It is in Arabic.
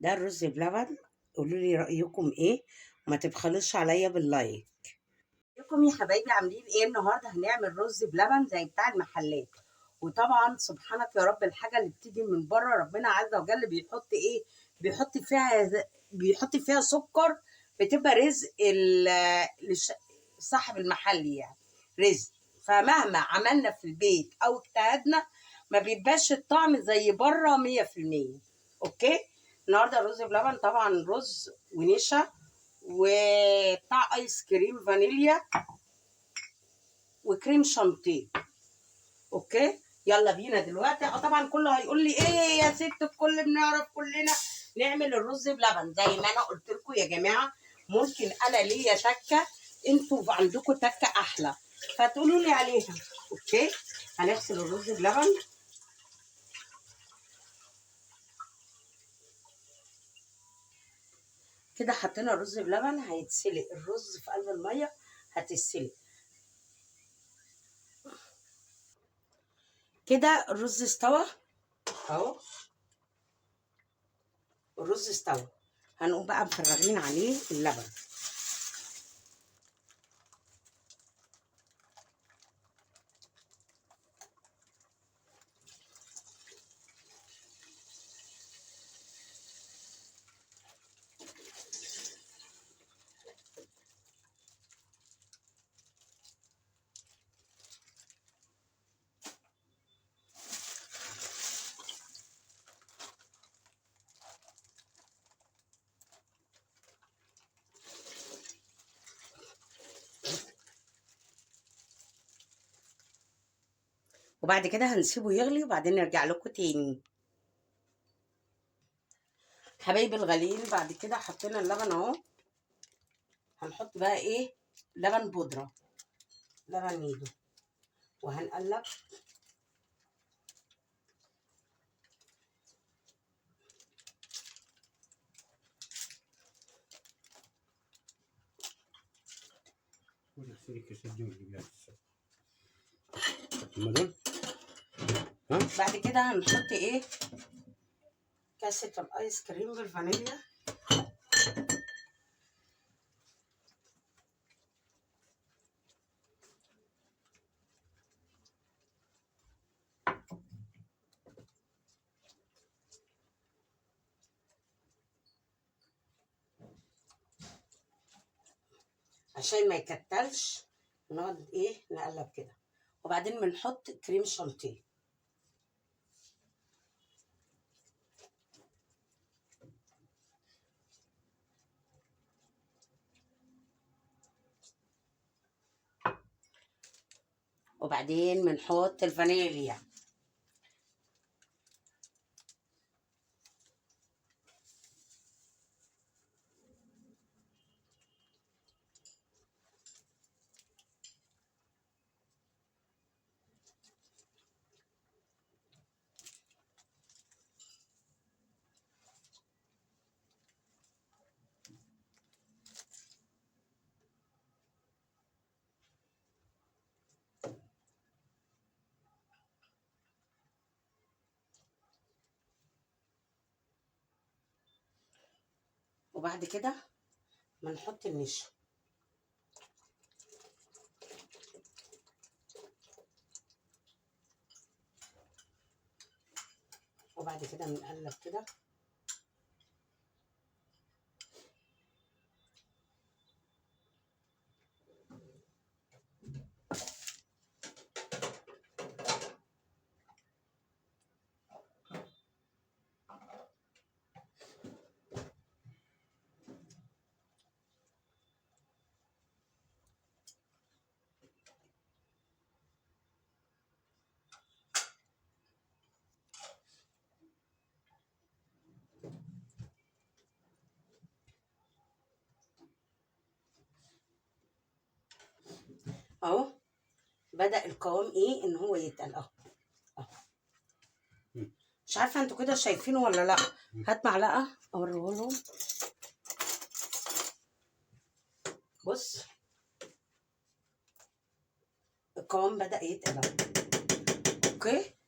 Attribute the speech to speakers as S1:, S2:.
S1: ده الرز بلبن. قولوا لي رأيكم ايه، وما تبخلوش عليا باللايك. ازيكم يا حبايبي، عاملين ايه؟ النهارده هنعمل رز بلبن زي بتاع المحلات. وطبعا سبحانك يا رب، الحاجه اللي بتيجي من بره ربنا عز وجل بيحط ايه؟ بيحط فيها سكر. بتبقى رزق صاحب المحل يعني، رزق. فمهما عملنا في البيت او اجتهدنا ما بيبقاش الطعم زي بره 100%. اوكي. النهارده رز بلبن، طبعا رز ونشا وبتاع ايس كريم فانيليا وكريم شانتيه. اوكي. يلا بينا دلوقتي. طبعا كله هيقول لي ايه يا ست الكل، بنعرف كلنا نعمل الرز بلبن زي ما انا قلت لكم يا جماعه. ممكن انا ليا تكه، انتوا عندكم تكه احلى فتقولوا لي عليها. اوكي. هنغسل الرز بلبن كده. حطينا الرز بلبن هيتسلق، الرز في قلب الميه هتتسلق كده. الرز استوى اهو، الرز استوى. هنقوم بقى مفرغين عليه اللبن. وبعد كده هنسيبه يغلي وبعدين نرجع لكم تاني. حبايبي الغاليين، بعد كده حطينا اللبن اهو. هنحط بقى ايه؟ لبن بودرة، لبن نيدو، وهنقلب. بعد كده هنحط ايه؟ كاسة الايس كريم بالفانيليا. عشان ما يكتلش نقعد ايه نقلب كده. وبعدين بنحط كريم شانتيه. وبعدين بنحط الفانيليا. وبعد كده بنحط النشا. وبعد كده بنقلب كده. اهو بدأ القوام ايه ان هو يتقل اهو. مش عارفه انتوا كده شايفينه ولا لا. هات معلقه اوريه لهم. بص، القوام بدأ يتقل اهو. اوكي.